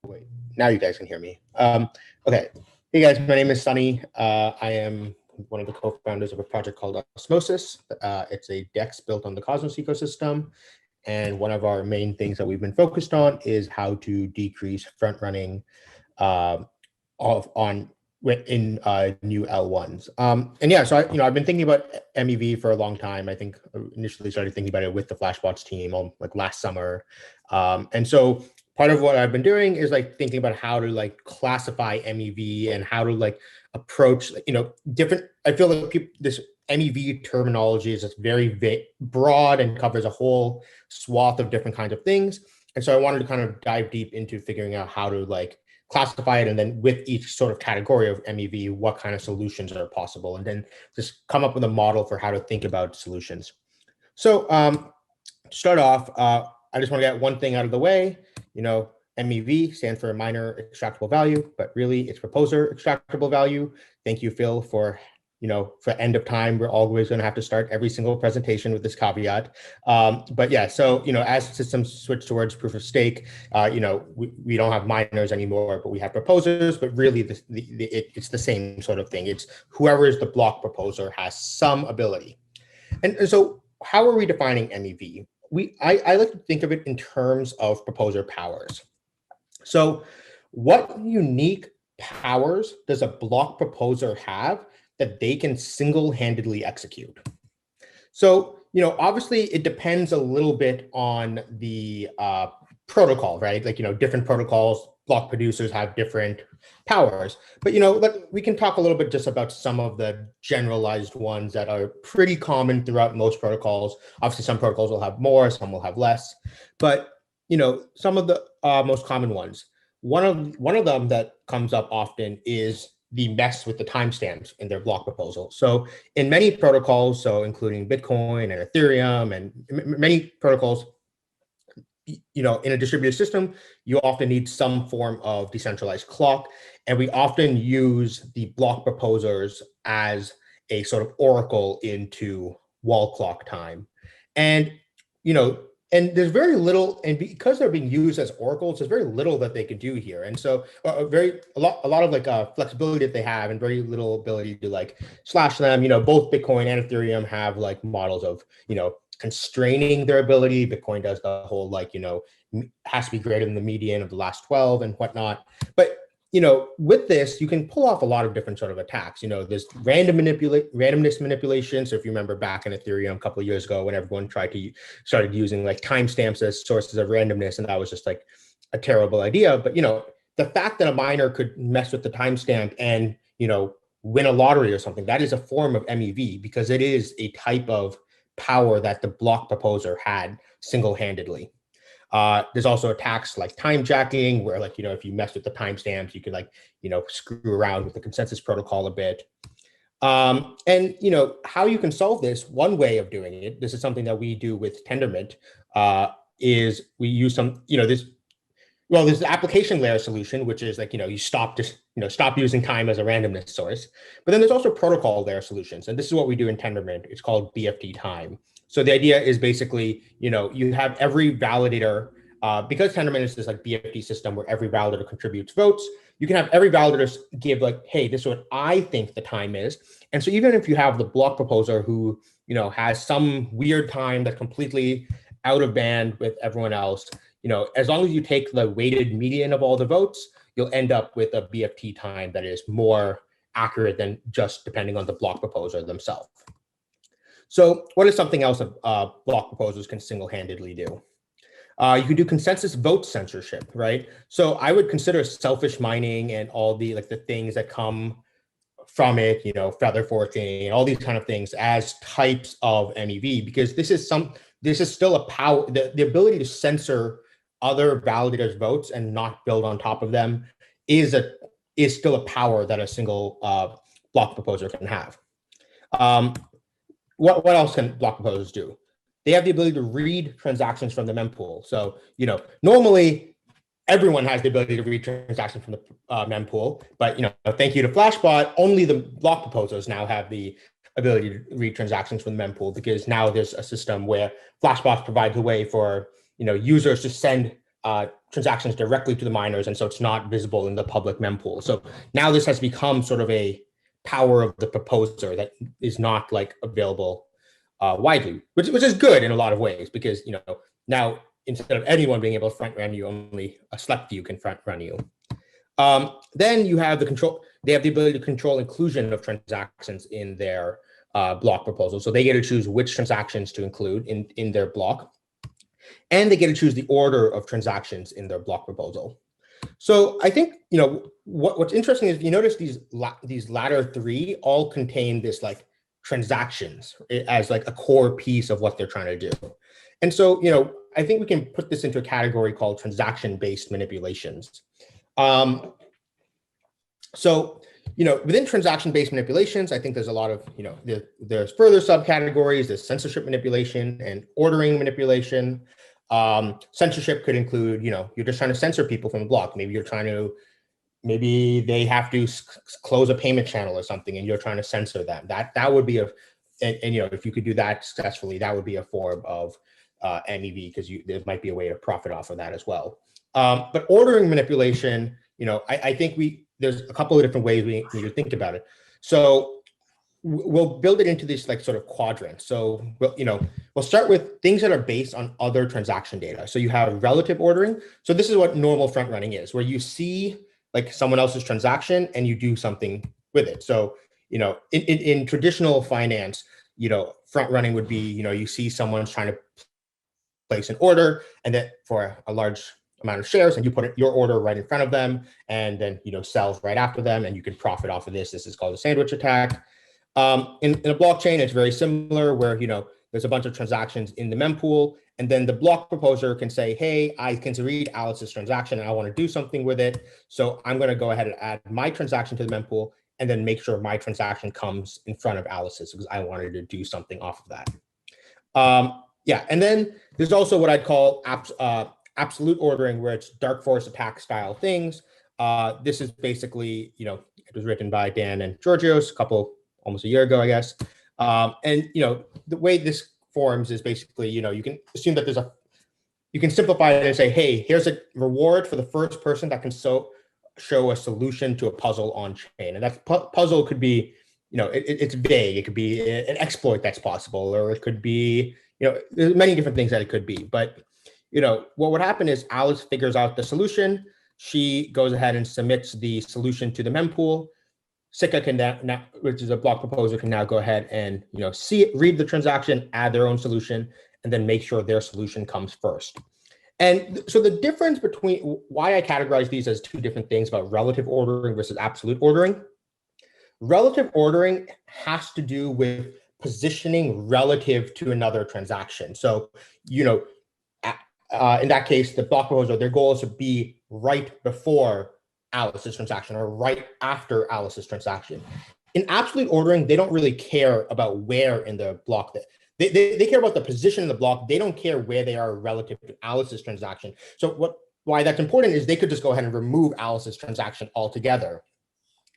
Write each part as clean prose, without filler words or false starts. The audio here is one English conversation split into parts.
Wait, now you guys can hear me. Okay. Hey guys, my name is Sunny. I am one of the co-founders of a project called Osmosis. It's a DEX built on the Cosmos ecosystem. And one of our main things that we've been focused on is how to decrease front running in new L1s. And yeah, so I've been thinking about MEV for a long time. I think I initially started thinking about it with the Flashbots team like last summer. And so part of what I've been doing is like thinking about how to like classify MEV and how to like approach, different. I feel like this MEV terminology is just very broad and covers a whole swath of different kinds of things. And so I wanted to kind of dive deep into figuring out how to like classify it, and then with each sort of category of MEV, what kind of solutions are possible, and then just come up with a model for how to think about solutions. So to start off, I just want to get one thing out of the way. MEV stands for minor extractable value, but really it's proposer extractable value. Thank you, Phil, for end of time, we're always going to have to start every single presentation with this caveat. But yeah, so, as systems switch towards proof of stake, we don't have miners anymore, but we have proposers, but really it's the same sort of thing. It's whoever is the block proposer has some ability. And so how are we defining MEV? I like to think of it in terms of proposer powers. So what unique powers does a block proposer have that they can single-handedly execute? So, obviously it depends a little bit on the protocol, right? Like, different protocols, block producers have different powers, but, we can talk a little bit just about some of the generalized ones that are pretty common throughout most protocols. Obviously, some protocols will have more, some will have less, but, some of the most common ones. One of them that comes up often is the mess with the timestamps in their block proposal. So in many protocols, so including Bitcoin and Ethereum and many protocols, in a distributed system, you often need some form of decentralized clock. And we often use the block proposers as a sort of oracle into wall clock time. And, and there's very little, and because they're being used as oracles, there's very little that they can do here. And so a lot of like flexibility that they have and very little ability to like slash them. Both Bitcoin and Ethereum have like models of, constraining their ability. Bitcoin does the whole like, has to be greater than the median of the last 12 and whatnot. But with this, you can pull off a lot of different sort of attacks. There's randomness manipulation. So if you remember back in Ethereum a couple of years ago, when everyone started using like timestamps as sources of randomness, and that was just like a terrible idea. But the fact that a miner could mess with the timestamp and win a lottery or something, that is a form of MEV because it is a type of power that the block proposer had single-handedly. There's also attacks like time jacking, where like, if you mess with the timestamps, you can like, screw around with the consensus protocol a bit. And how you can solve this, one way of doing it, this is something that we do with Tendermint, is we use some, there's the application layer solution, which is like, you stop using time as a randomness source. But then there's also protocol layer solutions. And this is what we do in Tendermint. It's called BFT time. So the idea is basically, you have every validator, because Tendermint is this like BFT system where every validator contributes votes, you can have every validator give like, hey, this is what I think the time is. And so even if you have the block proposer who, has some weird time that's completely out of band with everyone else, as long as you take the weighted median of all the votes, you'll end up with a BFT time that is more accurate than just depending on the block proposer themselves. So what is something else block proposers can single-handedly do? You can do consensus vote censorship, right? So I would consider selfish mining and all the like the things that come from it, feather forking and all these kind of things as types of MEV, because this is still a power, the ability to censor other validators' votes and not build on top of them is still a power that a single block proposer can have. What else can block proposers do? They have the ability to read transactions from the mempool. So, normally everyone has the ability to read transactions from the mempool, but, thank you to Flashbot, only the block proposers now have the ability to read transactions from the mempool, because now there's a system where Flashbot provides a way for, users to send transactions directly to the miners, and so it's not visible in the public mempool. So now this has become sort of a power of the proposer that is not like available widely, which is good in a lot of ways, because now instead of anyone being able to front run you, only a select few can front run you. Then you have the control. They have the ability to control inclusion of transactions in their block proposal. So they get to choose which transactions to include in their block, and they get to choose the order of transactions in their block proposal. So I think what's interesting is you notice these latter three all contain this like transactions as like a core piece of what they're trying to do. And so I think we can put this into a category called transaction-based manipulations. So within transaction-based manipulations, I think there's a lot of there's further subcategories. There's censorship manipulation and ordering manipulation. Censorship could include, you're just trying to censor people from the block. Maybe they have to close a payment channel or something, and you're trying to censor them. That would be if you could do that successfully, that would be a form of MEV, because there might be a way to profit off of that as well. But ordering manipulation, I think there's a couple of different ways we need to think about it. So we'll build it into this like sort of quadrant. So we'll start with things that are based on other transaction data. So you have relative ordering. So this is what normal front running is, where you see like someone else's transaction and you do something with it. So in traditional finance, front running would be you see someone's trying to place an order, and that for a large amount of shares, and you put your order right in front of them, and then sells right after them, and you can profit off of this. This is called a sandwich attack. In a blockchain, it's very similar, where there's a bunch of transactions in the mempool, and then the block proposer can say, hey, I can read Alice's transaction and I want to do something with it, so I'm going to go ahead and add my transaction to the mempool, and then make sure my transaction comes in front of Alice's because I wanted to do something off of that. Yeah, and then there's also what I'd call absolute ordering, where it's dark forest attack style things. This is basically, it was written by Dan and Georgios almost a year ago, I guess. And the way this forms is basically, you can assume that you can simplify it and say, hey, here's a reward for the first person that can show a solution to a puzzle on chain. And that puzzle could be, it's vague. It could be an exploit that's possible, or it could be, there's many different things that it could be. But, what would happen is Alice figures out the solution. She goes ahead and submits the solution to the mempool. Sikka can now, which is a block proposer, can now go ahead and see it, read the transaction, add their own solution, and then make sure their solution comes first. And so the difference between why I categorize these as two different things about relative ordering versus absolute ordering. Relative ordering has to do with positioning relative to another transaction. So in that case, the block proposer, their goal is to be right before Alice's transaction or right after Alice's transaction. In absolute ordering, they don't really care about where in the block that they care about the position in the block. They don't care where they are relative to Alice's transaction. So why that's important is they could just go ahead and remove Alice's transaction altogether.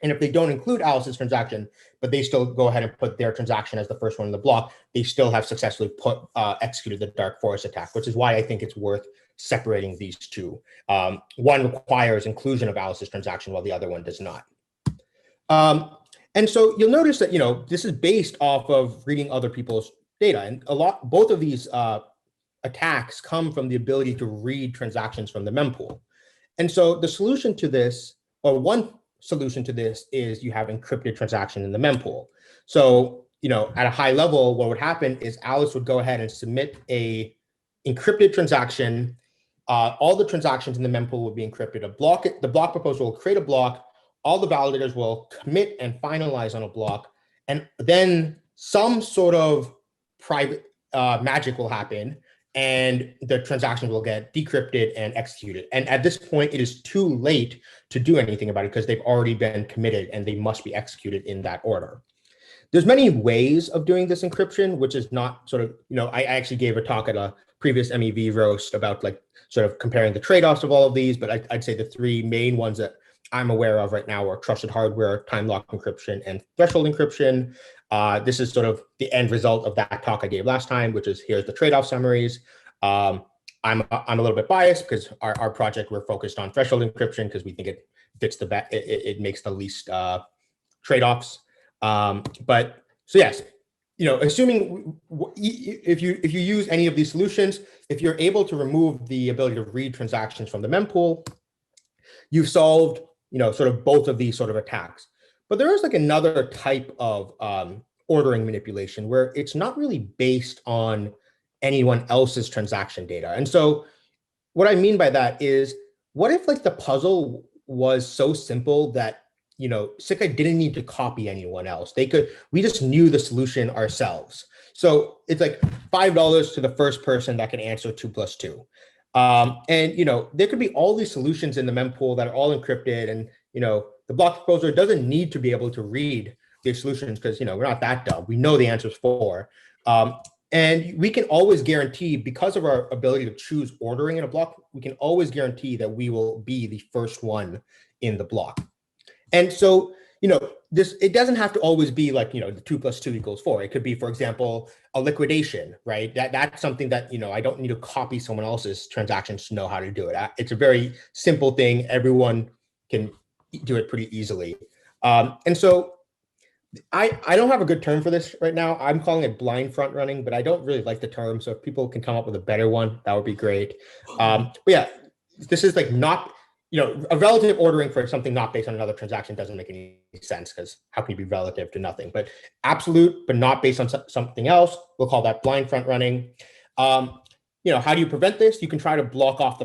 And if they don't include Alice's transaction, but they still go ahead and put their transaction as the first one in the block, they still have successfully executed the dark forest attack, which is why I think it's worth separating these two. One requires inclusion of Alice's transaction while the other one does not. And so you'll notice that, this is based off of reading other people's data. And both of these attacks come from the ability to read transactions from the mempool. And so the solution to this, or one solution to this, is you have encrypted transaction in the mempool. So, at a high level, what would happen is Alice would go ahead and submit a encrypted transaction. All the transactions in the mempool will be encrypted. The block proposer will create a block. All the validators will commit and finalize on a block. And then some sort of private magic will happen, and the transactions will get decrypted and executed. And at this point, it is too late to do anything about it because they've already been committed and they must be executed in that order. There's many ways of doing this encryption, which is not sort of, I actually gave a talk at a previous MEV roast about like sort of comparing the trade-offs of all of these, but I'd say the three main ones that I'm aware of right now are trusted hardware, time lock encryption, and threshold encryption. This is sort of the end result of that talk I gave last time, which is here's the trade-off summaries. I'm a little bit biased because our project, we're focused on threshold encryption because we think it fits the best, it makes the least trade-offs. But so yes, assuming if you use any of these solutions, if you're able to remove the ability to read transactions from the mempool, you've solved sort of both of these sort of attacks. But there is like another type of ordering manipulation where it's not really based on anyone else's transaction data. And so what I mean by that is, what if like the puzzle was so simple that Sikka didn't need to copy anyone else? We just knew the solution ourselves. So it's like $5 to the first person that can answer 2 + 2. And there could be all these solutions in the mempool that are all encrypted, and the block proposer doesn't need to be able to read these solutions because we're not that dumb. We know the answers for. And we can always guarantee, because of our ability to choose ordering in a block, we can always guarantee that we will be the first one in the block. And so, it doesn't have to always be like, the 2 + 2 = 4. It could be, for example, a liquidation, right? That's something that, I don't need to copy someone else's transactions to know how to do it. It's a very simple thing. Everyone can do it pretty easily. And so I don't have a good term for this right now. I'm calling it blind front running, but I don't really like the term. So if people can come up with a better one, that would be great. But yeah, this is like not, a relative ordering for something not based on another transaction doesn't make any sense, because how can you be relative to nothing? But absolute, but not based on something else, we'll call that blind front running. How do you prevent this? You can try to block off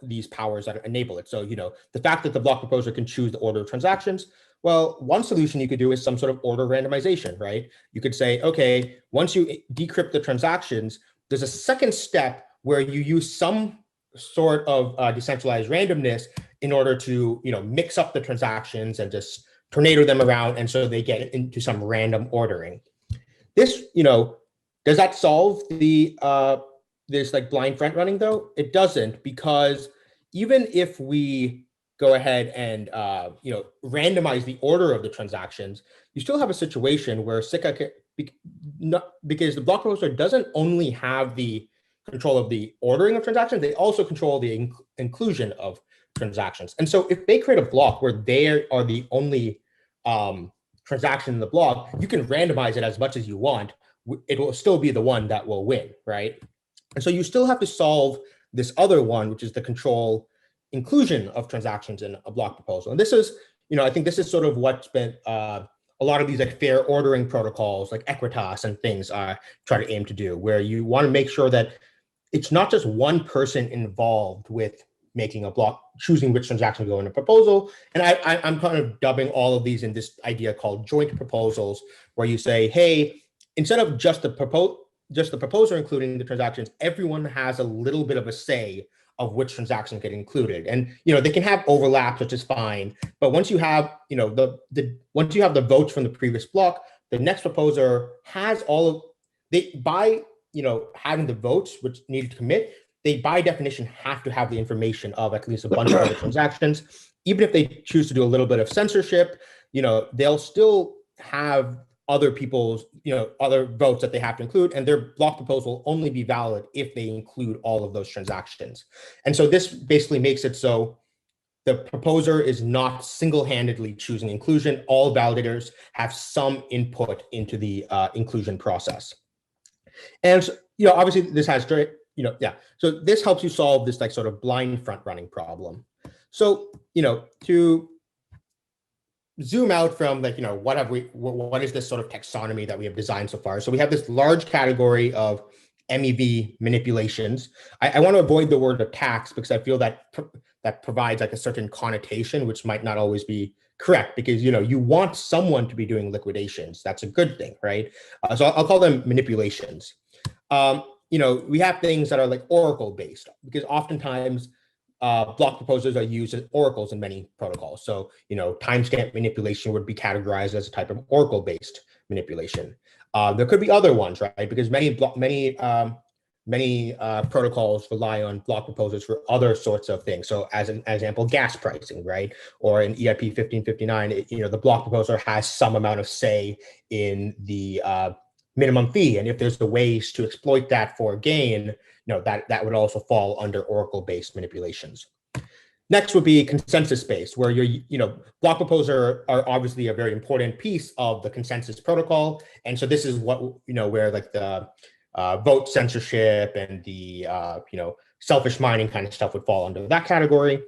these powers that enable it. So, the fact that the block proposer can choose the order of transactions. Well, one solution you could do is some sort of order randomization, right? You could say, okay, once you decrypt the transactions, there's a second step where you use some sort of decentralized randomness in order to, mix up the transactions and just tornado them around, and so they get into some random ordering. This, does that solve the this like blind front running though? It doesn't, because even if we go ahead and randomize the order of the transactions, you still have a situation where Sikka because the block proposer doesn't only have the control of the ordering of transactions, they also control the inclusion of transactions. And so if they create a block where they are the only transaction in the block, you can randomize it as much as you want. It will still be the one that will win, right? And so you still have to solve this other one, which is the control inclusion of transactions in a block proposal. And this is, I think this is sort of what's been a lot of these like fair ordering protocols like Equitas and things try to aim to do, where you want to make sure that it's not just one person involved with making a block, choosing which transaction to go in a proposal. And I'm kind of dubbing all of these in this idea called joint proposals, where you say, hey, instead of just the proposer including the transactions, everyone has a little bit of a say of which transactions get included. And they can have overlaps, which is fine. But once you have once you have the votes from the previous block, the next proposer has by having the votes which need to commit, they by definition have to have the information of at least a bunch of other transactions. Even if they choose to do a little bit of censorship, they'll still have other people's, other votes that they have to include, and their block proposal will only be valid if they include all of those transactions. And so this basically makes it so the proposer is not single-handedly choosing inclusion. All validators have some input into the inclusion process. And obviously this has, so this helps you solve this like sort of blind front running problem. So, to zoom out from like, what is this sort of taxonomy that we have designed so far? So we have this large category of MEV manipulations. I want to avoid the word attacks because I feel that that provides like a certain connotation, which might not always be correct, because you want someone to be doing liquidations. That's a good thing, right? So I'll call them manipulations. We have things that are like oracle based, because oftentimes block proposers are used as oracles in many protocols. So, timestamp manipulation would be categorized as a type of oracle-based manipulation. There could be other ones, right? Because many protocols rely on block proposers for other sorts of things. So, as an example, gas pricing, right? Or in EIP 1559, the block proposer has some amount of say in the minimum fee. And if there's the ways to exploit that for gain, that would also fall under Oracle-based manipulations. Next would be consensus-based, where block proposer are obviously a very important piece of the consensus protocol. And so this is what, where like the vote censorship and the, selfish mining kind of stuff would fall under that category.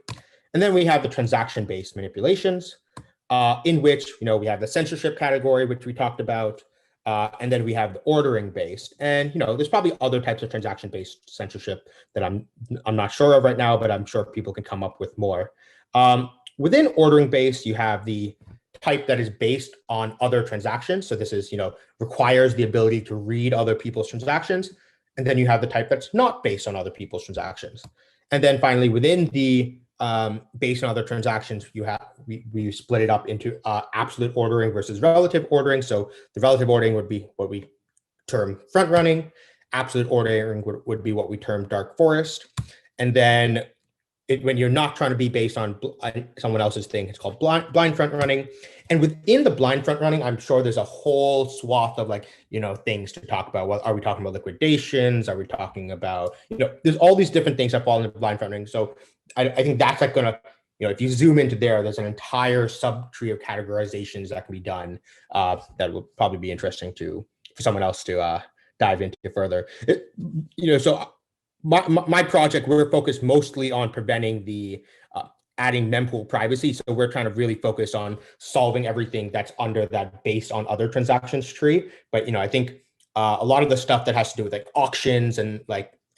And then we have the transaction-based manipulations, in which, we have the censorship category, which we talked about. And then we have the ordering based, and there's probably other types of transaction based censorship that I'm not sure of right now, but I'm sure people can come up with more. Within ordering based, you have the type that is based on other transactions. So this is requires the ability to read other people's transactions, and then you have the type that's not based on other people's transactions. And then finally, within the based on other transactions, we split it up into absolute ordering versus relative ordering. So the relative ordering would be what we term front running. Absolute ordering would be what we term dark forest. And then when you're not trying to be based on someone else's thing, it's called blind front running. And within the blind front running, I'm sure there's a whole swath of things to talk about. What are we talking about? Liquidations? Are we talking about, there's all these different things that fall into blind front running. So I think that's gonna, if you zoom into there's an entire subtree of categorizations that can be done that will probably be interesting for someone else to dive into further. So my project, we're focused mostly on preventing the adding mempool privacy. So we're trying to really focus on solving everything that's under that based on other transactions tree. But I think a lot of the stuff that has to do with auctions and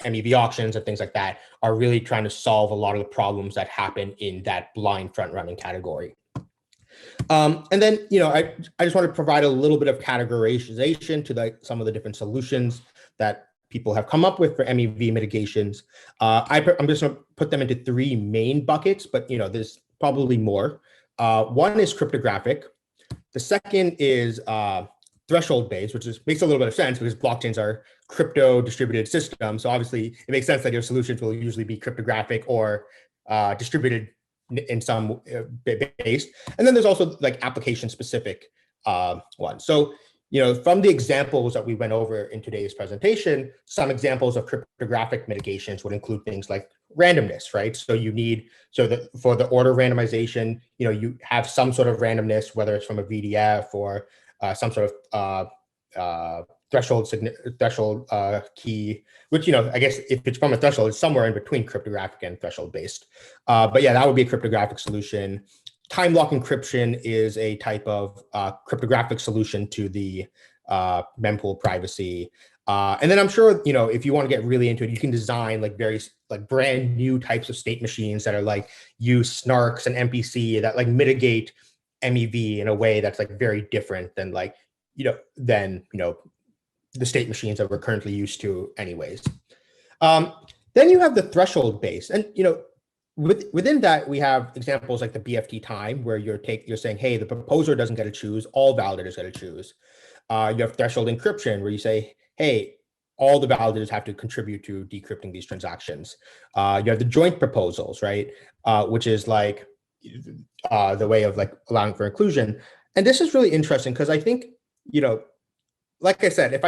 MEV auctions and things like that are really trying to solve a lot of the problems that happen in that blind front running category. And then, I just want to provide a little bit of categorization to some of the different solutions that people have come up with for MEV mitigations. I'm just going to put them into three main buckets, but there's probably more. One is cryptographic. The second is threshold based, which makes a little bit of sense because blockchains are crypto distributed systems. So obviously it makes sense that your solutions will usually be cryptographic or distributed in some based. And then there's also application specific ones. So, from the examples that we went over in today's presentation, some examples of cryptographic mitigations would include things like randomness, right? So for the order randomization, you have some sort of randomness, whether it's from a VDF or some sort of threshold key, which, I guess if it's from a threshold, it's somewhere in between cryptographic and threshold based. But yeah, that would be a cryptographic solution. Time lock encryption is a type of cryptographic solution to the mempool privacy. And then I'm sure, if you want to get really into it, you can design various brand new types of state machines that are use snarks and MPC that mitigate MEV in a way that's very different than the state machines that we're currently used to anyways. Then you have the threshold base, and within that we have examples like the BFT time, where you're saying, hey, the proposer doesn't get to choose, all validators get to choose. You have threshold encryption, where you say, hey, all the validators have to contribute to decrypting these transactions. You have the joint proposals, right, which is the way of allowing for inclusion. And this is really interesting because I think, like I said,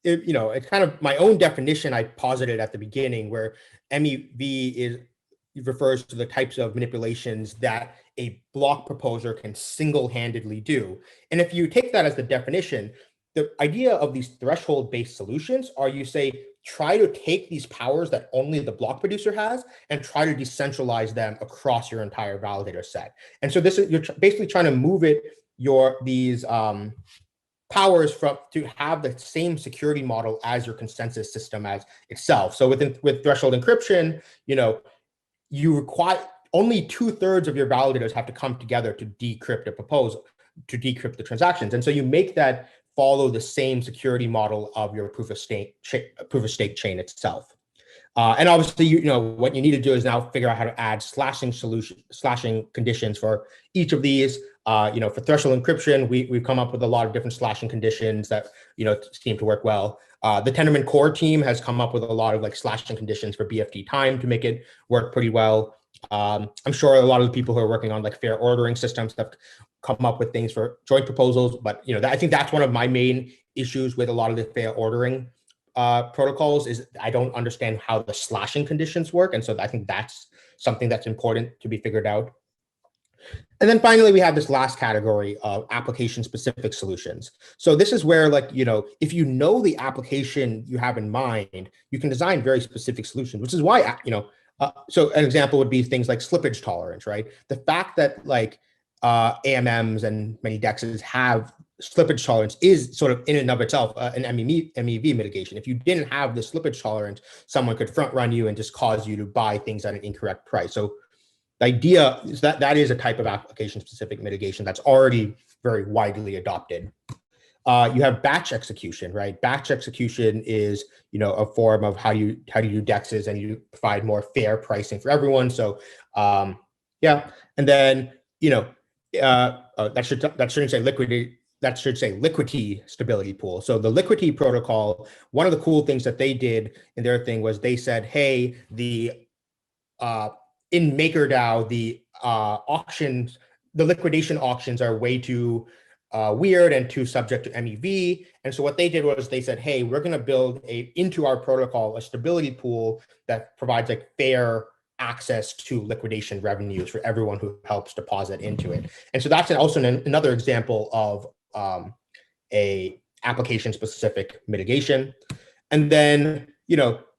it's kind of my own definition I posited at the beginning, where MEV refers to the types of manipulations that a block proposer can single-handedly do. And if you take that as the definition, the idea of these threshold-based solutions are, you say, try to take these powers that only the block producer has and try to decentralize them across your entire validator set. And so you're basically trying to move these powers to have the same security model as your consensus system as itself. So with threshold encryption, you require only 2/3 of your validators have to come together to decrypt a proposal, to decrypt the transactions. And so you make that follow the same security model of your proof of stake chain itself. And obviously, what you need to do is now figure out how to add slashing conditions for each of these. For threshold encryption, we've come up with a lot of different slashing conditions that seem to work well. The Tenderman core team has come up with a lot of slashing conditions for BFT time to make it work pretty well. I'm sure a lot of the people who are working on fair ordering systems have come up with things for joint proposals, but I think that's one of my main issues with a lot of the fair ordering protocols is I don't understand how the slashing conditions work. And so I think that's something that's important to be figured out. And then finally, we have this last category of application-specific solutions. So this is where, like, if you know the application you have in mind, you can design very specific solutions, which is why, so an example would be things like slippage tolerance, right? The fact that like AMMs and many DEXs have slippage tolerance is sort of in and of itself an MEV mitigation. If you didn't have the slippage tolerance, someone could front run you and just cause you to buy things at an incorrect price. So the idea is that that is a type of application-specific mitigation that's already very widely adopted. You have batch execution, right? Batch execution is, a form of how do you do DEXs and you provide more fair pricing for everyone. So, yeah, and then that shouldn't say liquidity. That should say liquidity stability pool. So the liquidity protocol, one of the cool things that they did in their thing was they said, hey, in MakerDAO, the auctions, the liquidation auctions are way too weird and too subject to MEV. And so what they did was they said, hey, we're going to build into our protocol a stability pool that provides like fair access to liquidation revenues for everyone who helps deposit into it. And so that's also another example of a application-specific mitigation. And then,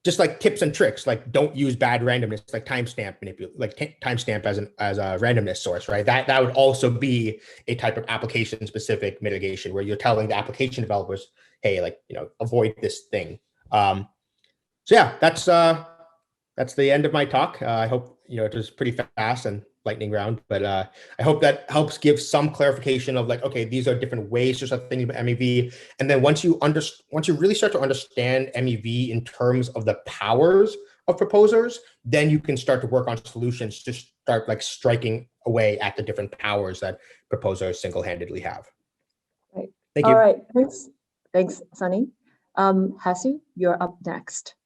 just like tips and tricks, like don't use bad randomness, like timestamp manipulate, like timestamp as a randomness source, right? That would also be a type of application-specific mitigation where you're telling the application developers, hey, like avoid this thing. So yeah, that's the end of my talk. I hope it was pretty fast and lightning round, but I hope that helps give some clarification of like, okay, these are different ways to start thinking about MEV. And then once you really start to understand MEV in terms of the powers of proposers, then you can start to work on solutions to start like striking away at the different powers that proposers single-handedly have. Right. Thank you. All right. Thanks, Sunny. Hasu, you're up next.